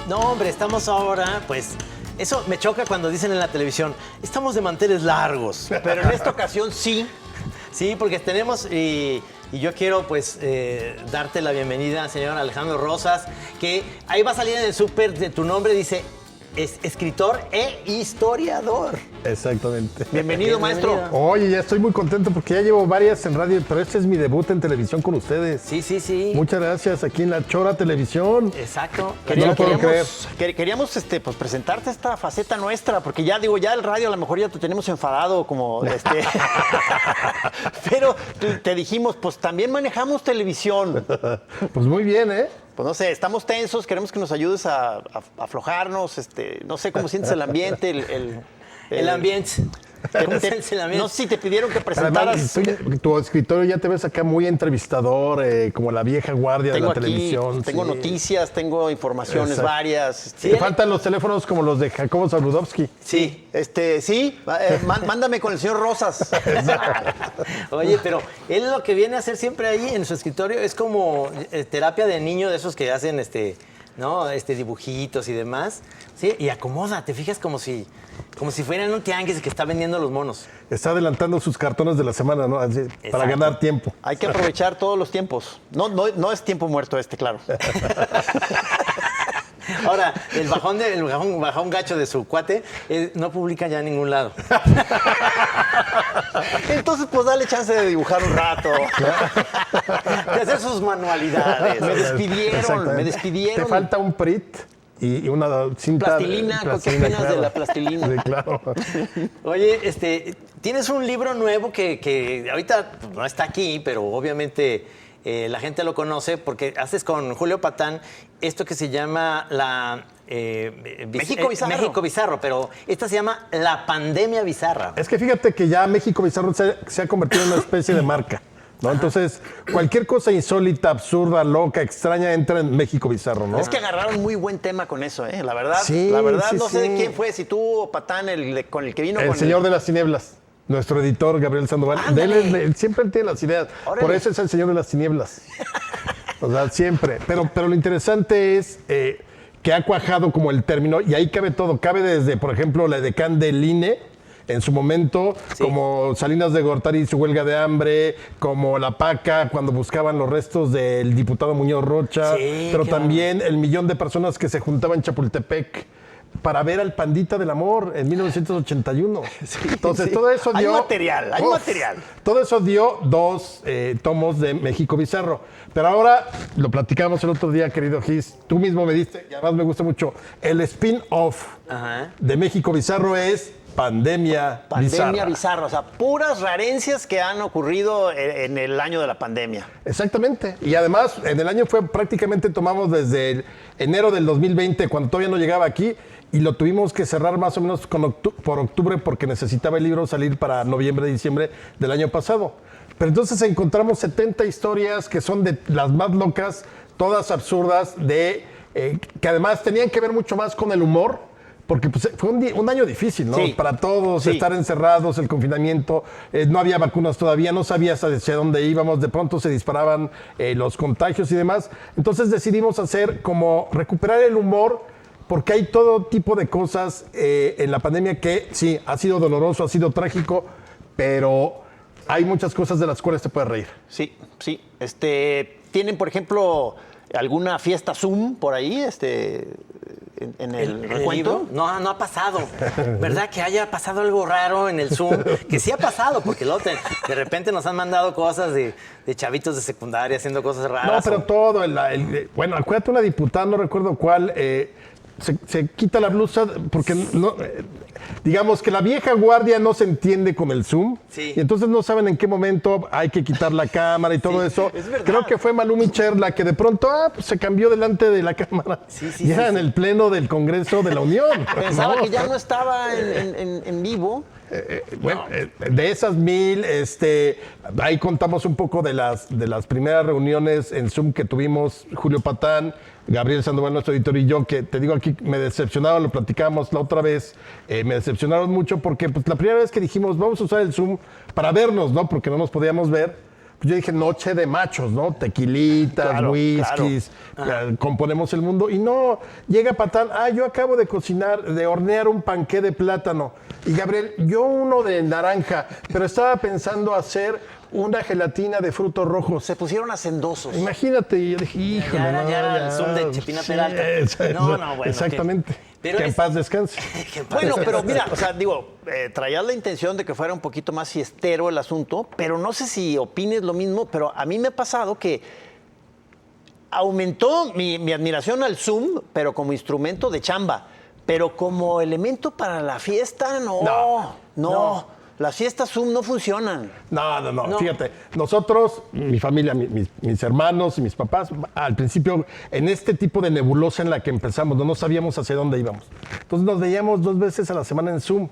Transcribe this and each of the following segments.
No, hombre, estamos ahora, pues, eso me choca cuando dicen en la televisión, estamos de manteles largos. Pero en esta ocasión sí. Sí, porque tenemos, y yo quiero, pues, darte la bienvenida, señor Alejandro Rosas, que ahí va a salir en el súper de tu nombre, dice, es escritor e historiador. Exactamente. Bienvenido, maestro. Oye, ya estoy muy contento porque ya llevo varias en radio, pero este es mi debut en televisión con ustedes. Sí, sí, sí. Muchas gracias, aquí en La Chora Televisión. Exacto. No lo puedo creer. Queríamos pues, presentarte esta faceta nuestra, porque ya digo, ya el radio a lo mejor ya te tenemos enfadado como pero te dijimos, pues también manejamos televisión. Pues muy bien, ¿eh? Pues no sé, estamos tensos, queremos que nos ayudes a aflojarnos, no sé cómo sientes el ambiente, El ambiente. ¿Cómo sientes el ambiente? No sé si te pidieron que presentaras. Además, tu escritorio ya te ves acá muy entrevistador, como la vieja guardia de la televisión. Tengo sí. noticias, tengo informaciones Exacto. varias. Te faltan los teléfonos como los de Jacobo Saludowski. Sí, sí, mándame con el señor Rosas. Oye, pero él lo que viene a hacer siempre ahí en su escritorio es como terapia de niño de esos que hacen ¿no? Dibujitos y demás. Sí, y acomoda, te fijas como si fueran un tianguis que está vendiendo los monos. Está adelantando sus cartones de la semana, ¿no? Así, para ganar tiempo. Hay que aprovechar todos los tiempos. No es tiempo muerto claro. Ahora, el bajón gacho de su cuate no publica ya en ningún lado. Entonces, pues dale chance de dibujar un rato. De hacer sus manualidades. Me despidieron. Te falta un PRIT y una cinta. Plastilina, ¿qué opinas de la plastilina? Sí, claro. Oye, tienes un libro nuevo que ahorita no está aquí, pero obviamente la gente lo conoce porque haces con Julio Patán esto que se llama México Bizarro. México Bizarro, pero esta se llama La Pandemia Bizarra. Es que fíjate que ya México Bizarro se ha convertido en una especie de marca, ¿no? Entonces, cualquier cosa insólita, absurda, loca, extraña entra en México Bizarro, ¿no? Es que agarraron muy buen tema con eso, ¿eh? La verdad, Sí, sí, no sé sí. de quién fue, si tú o Patán, con el que vino. El Señor de las Tinieblas. Nuestro editor, Gabriel Sandoval. Él siempre tiene las ideas. Órale. Por eso es el Señor de las Tinieblas. O sea, siempre. Pero lo interesante es que ha cuajado como el término, y ahí cabe todo. Cabe desde, por ejemplo, la edecán del INE, en su momento, Sí. como Salinas de Gortari y su huelga de hambre, como La Paca, cuando buscaban los restos del diputado Muñoz Rocha, Sí, pero qué también el millón de personas que se juntaban en Chapultepec para ver al Pandita del Amor en 1981. Entonces, todo eso Hay dio... material. Todo eso dio 2 tomos de México Bizarro. Pero ahora, lo platicamos el otro día, querido Gis, tú mismo me diste, y además me gusta mucho, el spin-off Ajá. de México Bizarro es Pandemia Bizarra. O sea, puras rarencias que han ocurrido en el año de la pandemia. Exactamente. Y además, en el año prácticamente tomamos desde enero del 2020, cuando todavía no llegaba aquí, y lo tuvimos que cerrar más o menos por octubre porque necesitaba el libro salir para noviembre, diciembre del año pasado. Pero entonces encontramos 70 historias que son de las más locas, todas absurdas, que además tenían que ver mucho más con el humor, porque pues, fue un año difícil, ¿no? Sí. Para todos, Sí. estar encerrados, el confinamiento, no había vacunas todavía, no sabías hacia dónde íbamos, de pronto se disparaban los contagios y demás. Entonces decidimos recuperar el humor, porque hay todo tipo de cosas en la pandemia que sí, ha sido doloroso, ha sido trágico, pero hay muchas cosas de las cuales te puedes reír. Sí. ¿Tienen, por ejemplo, alguna fiesta Zoom por ahí, en el recuento? libro? No ha pasado. ¿Verdad que haya pasado algo raro en el Zoom? Que sí ha pasado, porque luego de repente nos han mandado cosas de chavitos de secundaria haciendo cosas raras. No, pero todo, bueno, acuérdate una diputada, no recuerdo cuál, se quita la blusa porque no, digamos que la vieja guardia no se entiende con el Zoom. Sí. Y entonces no saben en qué momento hay que quitar la cámara y todo eso. es verdad. Creo que fue Malú Micher la que de pronto pues, se cambió delante de la cámara. Sí, ya en el pleno del Congreso de la Unión. Pensaba ¿no? que ya no estaba en vivo. Bueno, de esas 1000, ahí contamos un poco de las primeras reuniones en Zoom que tuvimos Julio Patán, Gabriel Sandoval, nuestro editor, y yo, que te digo aquí, me decepcionaron, lo platicábamos la otra vez, me decepcionaron mucho porque pues, la primera vez que dijimos vamos a usar el Zoom para vernos, ¿no? Porque no nos podíamos ver. Pues yo dije, noche de machos, ¿no? Tequilitas, Claro, whiskies, componemos el mundo. Y no, llega Patán, yo acabo de cocinar, de hornear un panqué de plátano. Y Gabriel, yo uno de naranja, pero estaba pensando hacer una gelatina de frutos rojos. Se pusieron hacendosos. Imagínate, y yo dije, híjole, Ya era- no, ya era el Zoom de Chepina Peralta. No, bueno, exactamente. pero que en es- paz descanse. Que en paz Bueno, pero descanse. mira, o sea, digo, traías la intención de que fuera un poquito más fiestero el asunto, pero no sé si opines lo mismo, pero a mí me ha pasado que aumentó mi admiración al Zoom, pero como instrumento de chamba, pero como elemento para la fiesta, no. Las fiestas Zoom no funcionan. No. Fíjate, nosotros, mi familia, mis hermanos y mis papás, al principio, en este tipo de nebulosa en la que empezamos, no sabíamos hacia dónde íbamos. Entonces nos veíamos 2 veces a la semana en Zoom.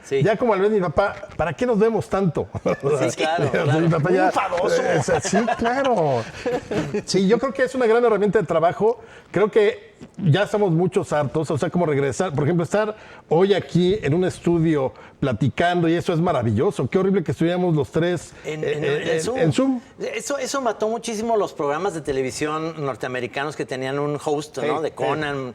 Sí. Ya como al ver mi papá, ¿para qué nos vemos tanto? Sí, claro, claro. Mi papá Muy ya, enfadoso. sí, claro. Sí, yo creo que es una gran herramienta de trabajo. Creo que ya estamos muchos hartos, o sea, como regresar, por ejemplo, estar hoy aquí en un estudio platicando y eso es maravilloso. Qué horrible que estuviéramos los tres en Zoom. Eso mató muchísimo los programas de televisión norteamericanos que tenían un host, ¿no? De Conan,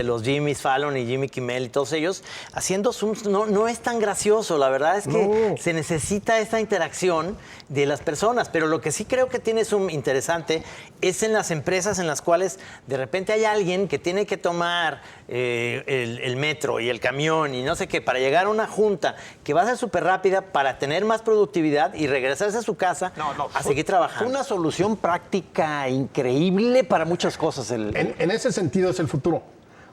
los Jimmy Fallon y Jimmy Kimmel y todos ellos haciendo Zooms. No es tan gracioso, la verdad es que se necesita esta interacción de las personas, pero lo que sí creo que tiene Zoom interesante es en las empresas en las cuales de repente hay alguien que tiene que tomar el metro y el camión y no sé qué para llegar a una junta que va a ser súper rápida para tener más productividad y regresarse a su casa a seguir trabajando. Fue una solución práctica increíble para muchas cosas. En ese sentido es el futuro.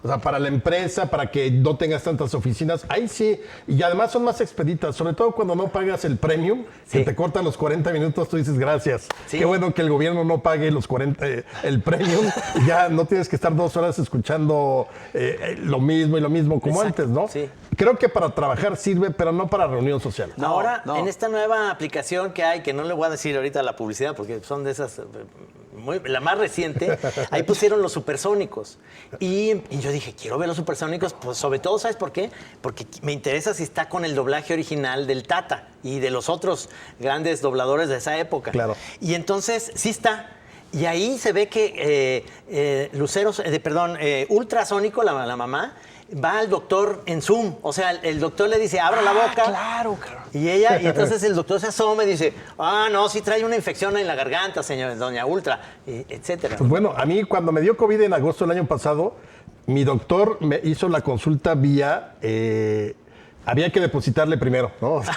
O sea, para la empresa, para que no tengas tantas oficinas, ahí sí. Y además son más expeditas, sobre todo cuando no pagas el premium, que Sí. te cortan los 40 minutos, tú dices gracias. Sí. Qué bueno que el gobierno no pague los 40, el premium. Y ya no tienes que estar 2 horas escuchando lo mismo y lo mismo como Exacto, antes, ¿no? sí. Creo que para trabajar sirve, pero no para reunión social. Ahora, no. en esta nueva aplicación que hay, que no le voy a decir ahorita la publicidad porque son de esas, la más reciente, ahí pusieron los supersónicos. Y yo dije, quiero ver los supersónicos, pues sobre todo, ¿sabes por qué? Porque me interesa si está con el doblaje original del Tata y de los otros grandes dobladores de esa época. Claro. Y entonces, sí está. Y ahí se ve que Ultrasónico, la mamá, va al doctor en Zoom. O sea, el doctor le dice, abra la boca. Claro. Y entonces el doctor se asoma y dice, no, sí trae una infección en la garganta, señor, doña Ultra, etcétera. Pues bueno, a mí cuando me dio COVID en agosto del año pasado, mi doctor me hizo la consulta vía... había que depositarle primero, ¿no? O sea,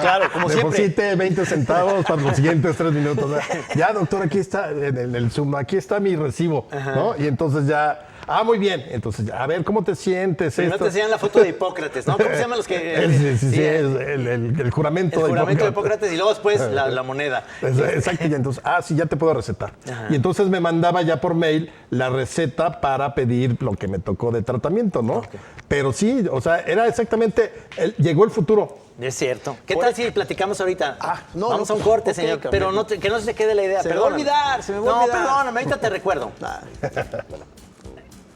Claro, como siempre. Deposite 20 centavos para los siguientes 3 minutos. Ya, doctor, aquí está, en el Zoom, aquí está mi recibo, ¿no? Y entonces ya... muy bien. Entonces, a ver, ¿cómo te sientes? Primero te enseñan la foto de Hipócrates, ¿no? ¿Cómo se llaman los que...? Sí, es el juramento El juramento de Hipócrates y luego después la moneda. Exacto, y entonces, sí, ya te puedo recetar. Y entonces me mandaba ya por mail la receta para pedir lo que me tocó de tratamiento, ¿no? Okay. Pero sí, o sea, era exactamente, llegó el futuro. Es cierto. ¿Qué tal si platicamos ahorita? no, Vamos a un pues, corte, ok, señor, cabrón. pero que no se te quede la idea. Se me va a perdóname. olvidar, se me va a olvidar. No, perdóname, ahorita te recuerdo.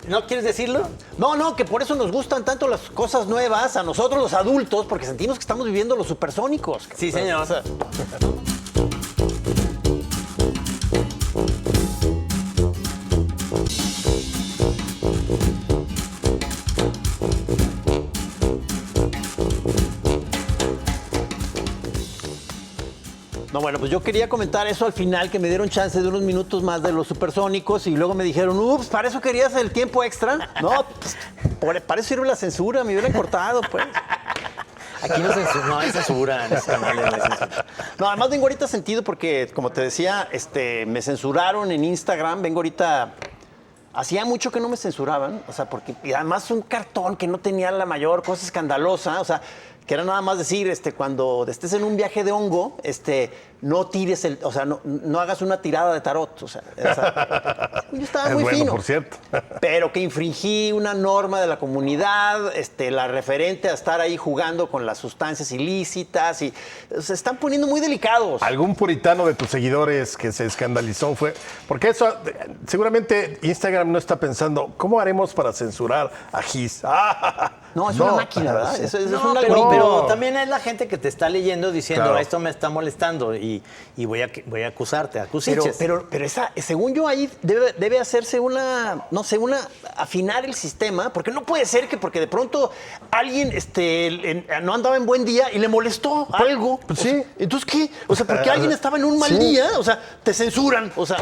¿No quieres decirlo? No, que por eso nos gustan tanto las cosas nuevas a nosotros los adultos, porque sentimos que estamos viviendo los supersónicos. Sí, señor. O sea, no, bueno, pues yo quería comentar eso al final, que me dieron chance de unos minutos más de los supersónicos y luego me dijeron, ups, ¿para eso querías el tiempo extra? No, pues, para eso sirve la censura, me hubieran cortado, pues. Aquí no hay censura en este canal, no hay censura. No, además vengo ahorita sentido porque, como te decía, me censuraron en Instagram, vengo ahorita hacía mucho que no me censuraban, o sea, porque y además un cartón que no tenía la mayor cosa escandalosa, o sea, que era nada más decir, cuando estés en un viaje de hongo, no tires o sea, no hagas una tirada de tarot, o sea yo estaba Es muy bueno, fino. por cierto. Pero que infringí una norma de la comunidad, la referente a estar ahí jugando con las sustancias ilícitas y se están poniendo muy delicados. ¿Algún puritano de tus seguidores que se escandalizó fue? Porque eso, seguramente Instagram no está pensando, ¿cómo haremos para censurar a Gis? No, es una máquina, ¿verdad? Sí. Es un No, algoritmo. pero también es la gente que te está leyendo diciendo, Claro. esto me está molestando y voy a acusarte, Pero, acusiches. según yo, ahí debe hacerse afinar el sistema, porque no puede ser que porque de pronto alguien no andaba en buen día y le molestó algo. pues O sea, sí. Entonces, ¿qué? O sea, porque alguien estaba en un mal Sí. día, o sea, te censuran, o sea.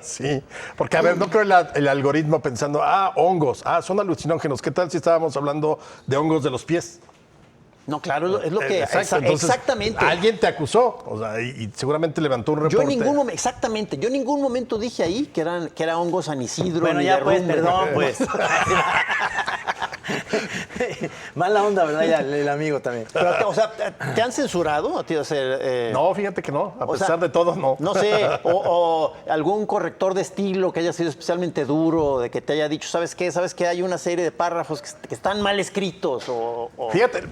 Sí, porque a ver, no creo el algoritmo pensando, hongos, son alucinógenos. ¿Qué tal si estábamos hablando de hongos de los pies? No, claro, es lo que... Exacto, entonces, exactamente. Alguien te acusó, o sea, y seguramente levantó un reporte. Yo en ningún momento dije ahí que era hongos San Isidro. Bueno, ni ya de pues, rumbe. perdón, pues. Mala onda, ¿verdad? Ya, el amigo también. Pero, o sea, ¿te han censurado a ti? O sea, No, fíjate que no, a o pesar sea, de todo, no. No sé, o algún corrector de estilo que haya sido especialmente duro, de que te haya dicho, ¿sabes qué? Hay una serie de párrafos que están mal escritos o... Fíjate,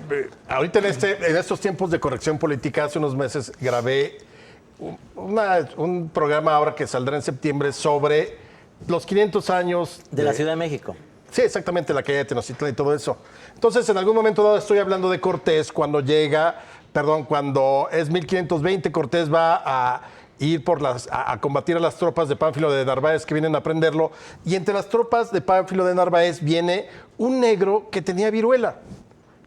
ahorita en estos tiempos de corrección política, hace unos meses grabé un programa ahora que saldrá en septiembre sobre los 500 años De la Ciudad de México. Sí, exactamente, la calle de Tenochtitlan y todo eso. Entonces, en algún momento dado estoy hablando de Cortés cuando es 1520, Cortés va a ir a combatir a las tropas de Pánfilo de Narváez que vienen a prenderlo. Y entre las tropas de Pánfilo de Narváez viene un negro que tenía viruela.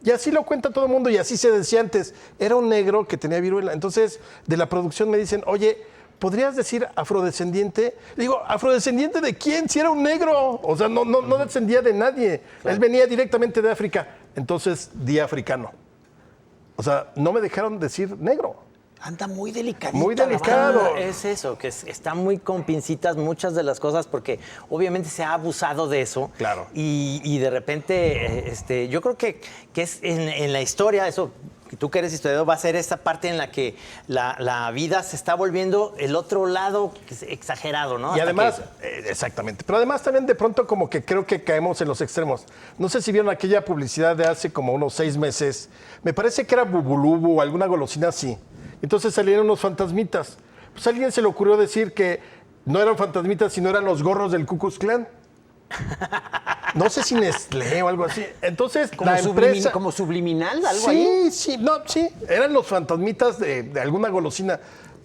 Y así lo cuenta todo el mundo y así se decía antes. Era un negro que tenía viruela. Entonces, de la producción me dicen, oye, ¿podrías decir afrodescendiente? Le digo, ¿afrodescendiente de quién? Si era un negro. O sea, no descendía de nadie. Claro. Él venía directamente de África. Entonces, di africano. O sea, no me dejaron decir negro. Anda muy delicadito. Muy delicado. Es eso, que está muy con pincitas muchas de las cosas porque obviamente se ha abusado de eso. Claro. Y de repente, yo creo que es en la historia, eso, tú que eres historiador, va a ser esta parte en la que la vida se está volviendo el otro lado exagerado, ¿no? Y además, exactamente, pero además también de pronto como que creo que caemos en los extremos. No sé si vieron aquella publicidad de hace como unos 6 meses, me parece que era Bubulubu o alguna golosina así. Entonces salieron unos fantasmitas. Pues a alguien se le ocurrió decir que no eran fantasmitas, sino eran los gorros del Ku Klux Klan. No sé si Nestlé o algo así. Entonces, la empresa... ¿Como subliminal? ¿Algo ahí? Sí, eran los fantasmitas de alguna golosina.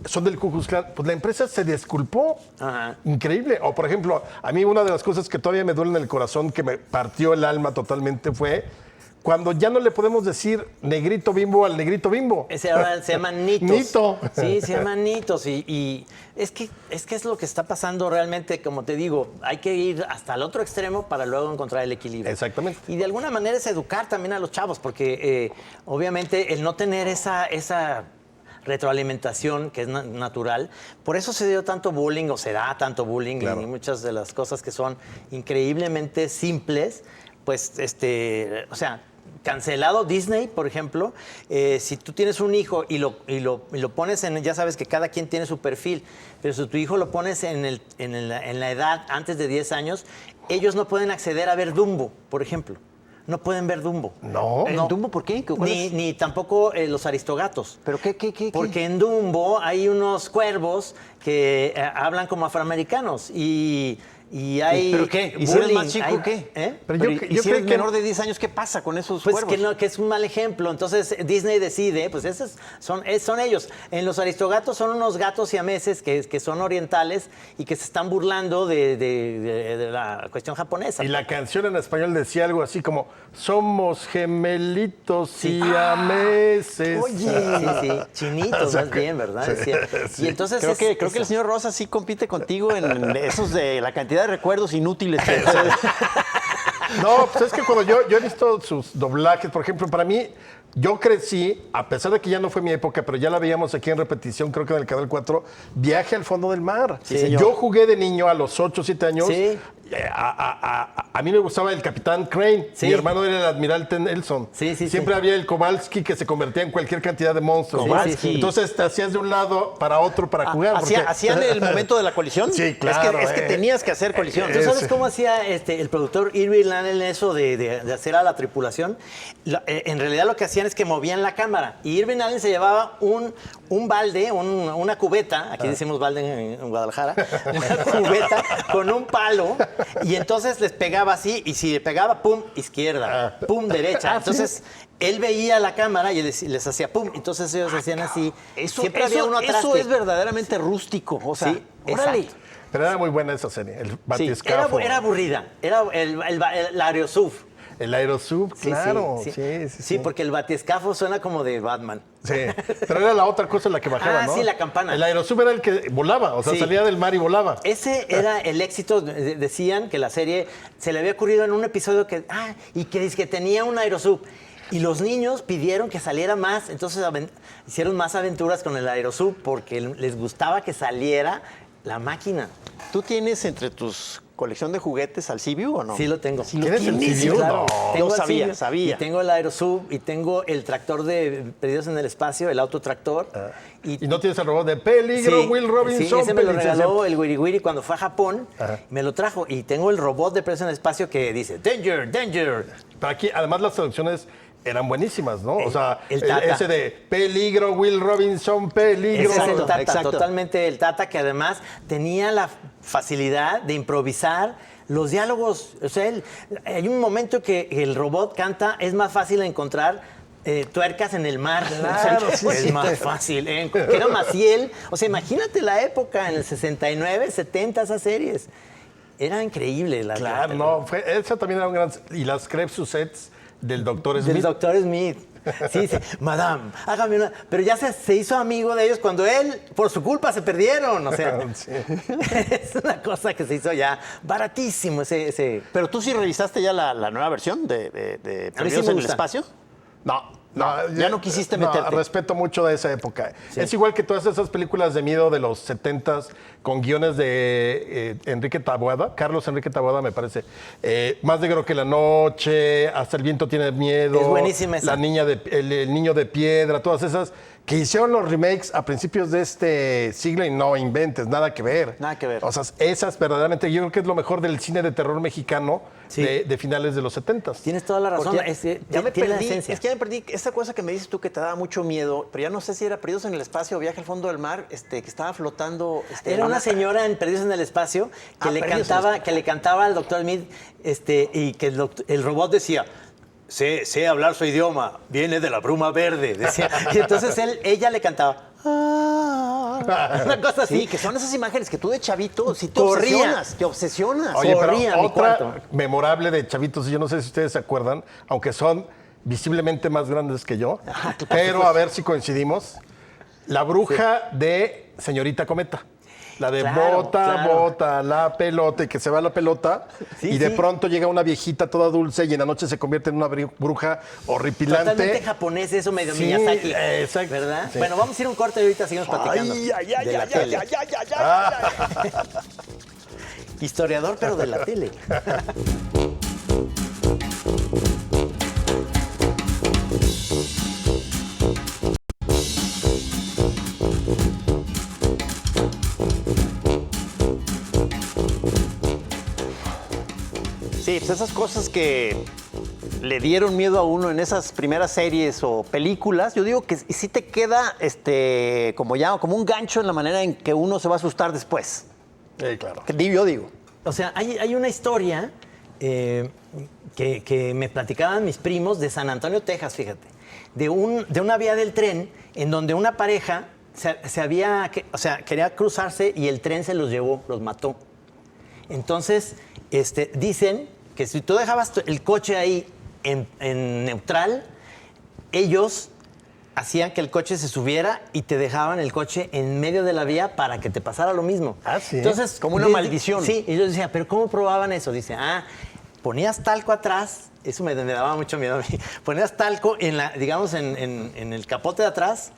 Son del Ku Klux Klan. Pues la empresa se disculpó. Ajá. Increíble. O, por ejemplo, a mí una de las cosas que todavía me duele en el corazón, que me partió el alma totalmente, fue cuando ya no le podemos decir negrito bimbo al negrito bimbo. Ese ahora se llaman nitos. Nito. Sí, se llaman nitos. Y es que es lo que está pasando realmente, como te digo, hay que ir hasta el otro extremo para luego encontrar el equilibrio. Exactamente. Y de alguna manera es educar también a los chavos, porque obviamente el no tener esa retroalimentación que es natural, por eso se dio tanto bullying o se da tanto bullying. Claro. Y muchas de las cosas que son increíblemente simples, pues, o sea, cancelado Disney, por ejemplo. Si tú tienes un hijo y lo pones en, ya sabes que cada quien tiene su perfil, pero si tu hijo lo pones en la edad antes de 10 años, ellos no pueden acceder a ver Dumbo, por ejemplo. No pueden ver Dumbo. No. ¿En Dumbo por qué? Ni tampoco los Aristogatos. ¿Pero qué? Porque en Dumbo hay unos cuervos que hablan como afroamericanos y hay... ¿Pero qué? ¿Y si eres más chico, qué? Pero ¿Y si eres menor de 10 años, qué pasa con esos pues cuervos? que es un mal ejemplo. Entonces Disney decide, pues esos son ellos. En los Aristogatos son unos gatos siameses que son orientales y que se están burlando de la cuestión japonesa. Y la canción en español decía algo así como, somos gemelitos siameses. Oye, sí, chinitos más bien, ¿verdad? Sí, sí. Y entonces creo que el señor Rosa sí compite contigo en esos de la cantidad de recuerdos inútiles que... No, pues es que cuando yo he visto sus doblajes, por ejemplo, para mí, Yo crecí, a pesar de que ya no fue mi época, pero ya la veíamos aquí en repetición, creo que en el Canal 4, Viaje al fondo del mar. Sí, señor. Yo jugué de niño a los 8 o 7 años. Sí. A mí me gustaba el Capitán Crane. Sí. Mi hermano era el Almirante Nelson. Sí, sí, Siempre sí. había el Kowalski que se convertía en cualquier cantidad de monstruos. Kowalski. Sí, sí. Entonces te hacías de un lado para otro para jugar. ¿Hacían el momento de la colisión? Sí, claro, Es que tenías que hacer colisión. ¿Tú sabes cómo hacía el productor Irving Allen eso de hacer a la tripulación? En realidad lo que hacían es que movían la cámara. Y Irving Allen se llevaba un balde, una cubeta, aquí decimos balde en Guadalajara, una cubeta con un palo, y entonces les pegaba así, y si le pegaba, pum, izquierda, pum, derecha. Entonces él veía la cámara y les hacía pum, entonces ellos hacían así. Siempre había uno atrás. Eso es verdaderamente rústico. O sea, Sí, órale. exacto. Pero era muy buena esa serie, el batiscafo. Era aburrida, era el aerosub. El aerosub, Sí, claro. sí, porque el batiscafo suena como de Batman. Sí, pero era la otra cosa en la que bajaba, ¿no? Sí, la campana. El aerosub era el que volaba, o sea, Sí. salía del mar y volaba. Ese era el éxito, decían que la serie se le había ocurrido en un episodio y que dice que tenía un aerosub. Y los niños pidieron que saliera más, entonces hicieron más aventuras con el aerosub porque les gustaba que saliera la máquina. ¿Tú tienes entre tus colección de juguetes al Sibiu o no? Sí lo tengo. Sí lo ¿Tienes el tienes, Sibiu? claro. No. Tengo Yo el sabía. Y tengo el aerosub y tengo el tractor de Perdidos en el Espacio, el autotractor. Y no tienes el robot de peligro, Sí, Will Robinson. Sí, ese me lo peligro. regaló el Wiri Wiri cuando fue a Japón. Ajá. Me lo trajo y tengo el robot de Perdidos en el Espacio que dice Danger, Danger. Pero aquí, además, las traducciones eran buenísimas, ¿no? O sea, el Tata. ese de peligro, Will Robinson, peligro. Ese es el Tata, Exacto. totalmente el Tata, que además tenía la facilidad de improvisar los diálogos. O sea, hay un momento que el robot canta, es más fácil encontrar tuercas en el mar. Claro, sí, es sí. más fácil. Que era Maciel. O sea, imagínate la época, en el 69, 70, esas series. Era increíble. Claro, no, esa también era un gran... Y las crepes Suzettes del Dr. Smith. Del doctor Smith. Sí, sí, madame, hágame una. Pero ya se hizo amigo de ellos cuando él, por su culpa, se perdieron. O sea, Sí. es una cosa que se hizo ya baratísimo ese. Pero tú sí revisaste ya la nueva versión de A mí sí Perdidos me en el gusta. Espacio. No, ya no quisiste no, meterte. respeto mucho de esa época. Es igual que todas esas películas de miedo de los 70s con guiones de Enrique Taboada, Carlos Enrique Taboada, me parece. Más negro que la noche, Hasta el viento tiene miedo. Es buenísima esa. La niña el niño de piedra, todas esas que hicieron los remakes a principios de este siglo y no inventes, nada que ver. Nada que ver. O sea, esas verdaderamente, yo creo que es lo mejor del cine de terror mexicano Sí. de finales de los 70s. Tienes toda la razón. Porque ya me tiene la perdí, esencia. es que ya me perdí esa cosa que me dices tú que te daba mucho miedo, pero ya no sé si era Perdidos en el Espacio o Viaje al fondo del mar, que estaba flotando. Era una señora en Perdidos en el Espacio que, Perdidos en el le cantaba al doctor Smith y que el robot decía, sé hablar su idioma, viene de la bruma verde. Decía. Y entonces ella le cantaba. Una cosa así. Sí, que son esas imágenes que tú de chavito, sí te Corría. obsesionas. Oye, pero Corría a mi otra cuarto. memorable de chavitos, yo no sé si ustedes se acuerdan, aunque son visiblemente más grandes que yo, pero a ver si coincidimos. La bruja de Señorita Cometa. La de Claro, bota, claro. bota, la pelota, y que se va la pelota, Sí, y de sí. pronto llega una viejita toda dulce y en la noche se convierte en una bruja horripilante. Totalmente japonés, eso medio Sí, Miyazaki. exacto. ¿Verdad? Sí. Bueno, vamos a ir a un corte y ahorita seguimos platicando. de la tele. Historiador, pero de la tele. Sí, pues esas cosas que le dieron miedo a uno en esas primeras series o películas, yo digo que sí te queda como un gancho en la manera en que uno se va a asustar después. Claro. Yo digo. O sea, hay una historia que me platicaban mis primos de San Antonio, Texas, fíjate. De una vía del tren en donde una pareja quería cruzarse y el tren se los llevó, los mató. Entonces, dicen que si tú dejabas el coche ahí en neutral, ellos hacían que el coche se subiera y te dejaban el coche en medio de la vía para que te pasara lo mismo. Ah, ¿sí? Entonces, Como una maldición. Sí, y yo decía, ¿pero cómo probaban eso? Dice, ponías talco atrás eso me daba mucho miedo a mí. Ponías talco digamos, en el capote de atrás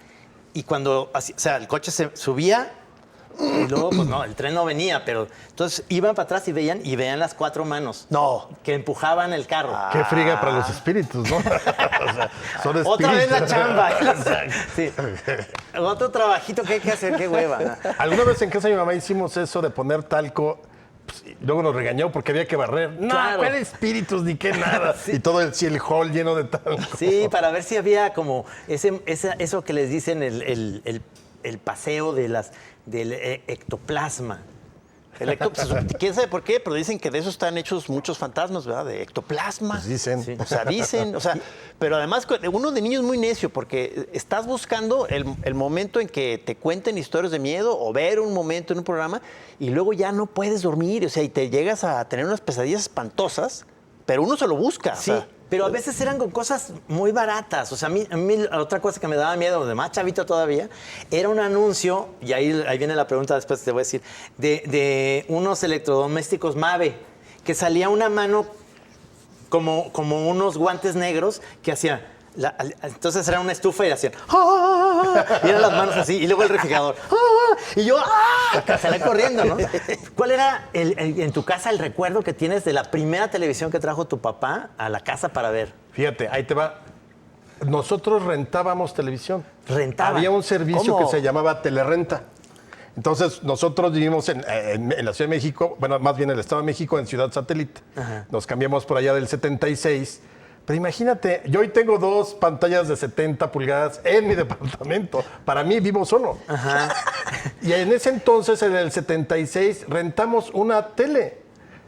y cuando, o sea, el coche se subía y luego, pues no, el tren no venía, pero entonces iban para atrás y veían las 4 manos. No. Que empujaban el carro. Qué friga para los espíritus, ¿no? O sea, son espíritus. Otra vez la chamba. Sí. Otro trabajito que hay que hacer, qué hueva. Alguna vez en casa de mi mamá hicimos eso de poner talco. Pues, y luego nos regañó porque había que barrer. No, Claro. ¿cuál espíritus ni qué nada? Sí. Y todo el hall lleno de talco. Sí, para ver si había como eso que les dicen el paseo del ectoplasma. ¿Quién sabe por qué? Pero dicen que de eso están hechos muchos fantasmas, ¿verdad? De ectoplasma. Pues dicen. Sí. O sea, dicen, pero además uno de niño es muy necio porque estás buscando el momento en que te cuenten historias de miedo o ver un momento en un programa y luego ya no puedes dormir, o sea, y te llegas a tener unas pesadillas espantosas, pero uno se lo busca. Sí, o sea, pero a veces eran con cosas muy baratas. O sea, a mí otra cosa que me daba miedo, de más chavito todavía, era un anuncio, y ahí viene la pregunta después te voy a decir, de unos electrodomésticos Mave, que salía una mano como unos guantes negros que hacían... entonces era una estufa y hacían... ¡ah! Y eran las manos así, y luego el refrigerador. ¡ah! Y yo salí corriendo, ¿no? ¿Cuál era en tu casa el recuerdo que tienes de la primera televisión que trajo tu papá a la casa para ver? Fíjate, ahí te va. Nosotros rentábamos televisión. ¿Rentaban? Había un servicio ¿Cómo? que se llamaba Telerrenta. Entonces, nosotros vivimos en la Ciudad de México, bueno, más bien en el Estado de México, en Ciudad Satélite. Ajá. Nos cambiamos por allá del 76. Pero imagínate, yo hoy tengo 2 pantallas de 70 pulgadas en mi departamento. Para mí, vivo solo. Ajá. Y en ese entonces, en el 76, rentamos una tele.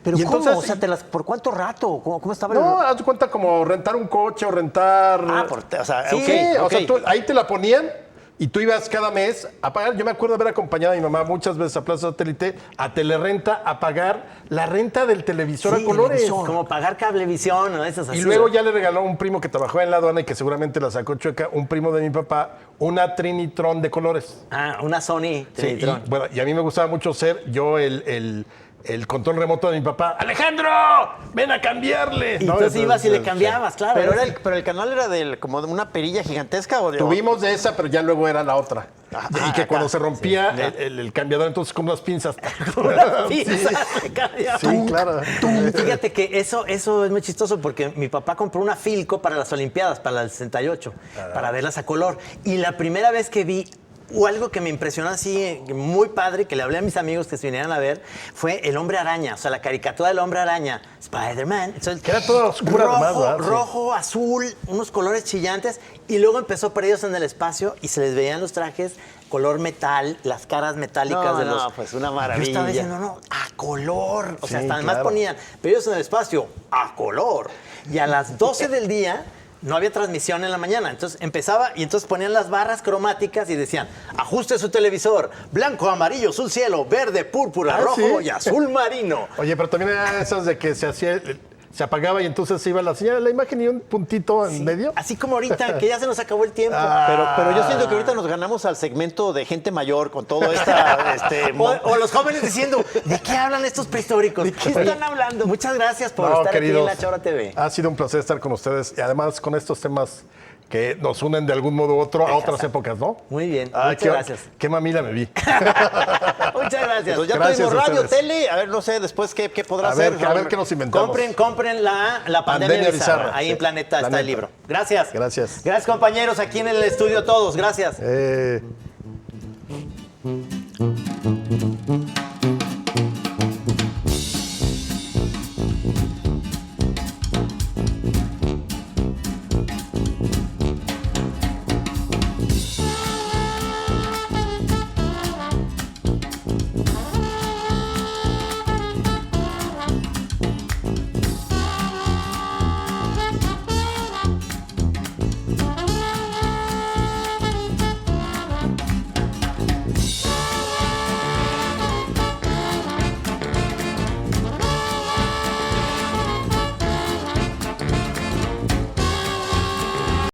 pero Y ¿cómo? entonces- O sea, ¿por cuánto rato? ¿Cómo estaba No, haz de cuenta como rentar un coche o rentar... o sea, Sí, ok, o sea, ok. ahí te la ponían y tú ibas cada mes a pagar. Yo me acuerdo haber acompañado a mi mamá muchas veces a Plaza Satélite, a Telerrenta, a pagar la renta del televisor Sí, a colores. como pagar cablevisión o esas así. Y luego ya le regaló a un primo que trabajó en la aduana y que seguramente la sacó chueca, un primo de mi papá, una Trinitron de colores. Ah, una Sony Sí, Trinitron. y, bueno, y a mí me gustaba mucho ser yo el control remoto de mi papá. ¡Alejandro! ¡Ven a cambiarle! Y ¿No? entonces ibas y le sí. cambiabas, claro. Pero el canal era como de una perilla gigantesca o de... Tuvimos de esa, pero ya luego era la otra. Y que cuando se rompía sí, ya. el cambiador, entonces con unas pinzas. Sí, claro. Fíjate que eso es muy chistoso porque mi papá compró una Philco para las Olimpiadas, para el 68, para verlas a color. Y la primera vez que vi algo que me impresionó así, muy padre, que le hablé a mis amigos que se vinieran a ver, fue el Hombre Araña, o sea, la caricatura del Hombre Araña, Spider-Man. Entonces, Que era toda oscura rojo, además, ¿verdad? Sí. rojo, azul, unos colores chillantes, y luego empezó Perdidos en el Espacio y se les veían los trajes color metal, las caras metálicas No, de los... no, pues una Yo maravilla. estaba diciendo, no, a color. O sea, Sí, hasta además claro. ponían Perdidos en el Espacio, a color. Y a las 12 del día no había transmisión en la mañana. Entonces empezaba y entonces ponían las barras cromáticas y decían, ajuste su televisor, blanco, amarillo, azul cielo, verde, púrpura, Ah, rojo ¿sí? y azul marino. Oye, pero también eran esas de que se apagaba y entonces se iba la señal, la imagen y un puntito en medio. Así como ahorita, que ya se nos acabó el tiempo. Pero yo siento que ahorita nos ganamos al segmento de gente mayor con todo esta... O los jóvenes diciendo, ¿de qué hablan estos prehistóricos? ¿De qué están hablando? Muchas gracias por estar aquí en La Chora TV. Ha sido un placer estar con ustedes y además con estos temas que nos unen de algún modo u otro a otras épocas, ¿no? Muy bien, Ay, muchas qué, gracias. Qué mamila me vi. Muchas gracias. Entonces ya Gracias tuvimos a radio, ustedes. tele, a ver, no sé, después qué podrá A ser. ver qué nos inventamos. Compren la pandemia Pandemia bizarra. bizarra, Ahí sí. en Planeta está Planeta. el libro. Gracias. Gracias. Gracias, compañeros, aquí en el estudio todos. Gracias.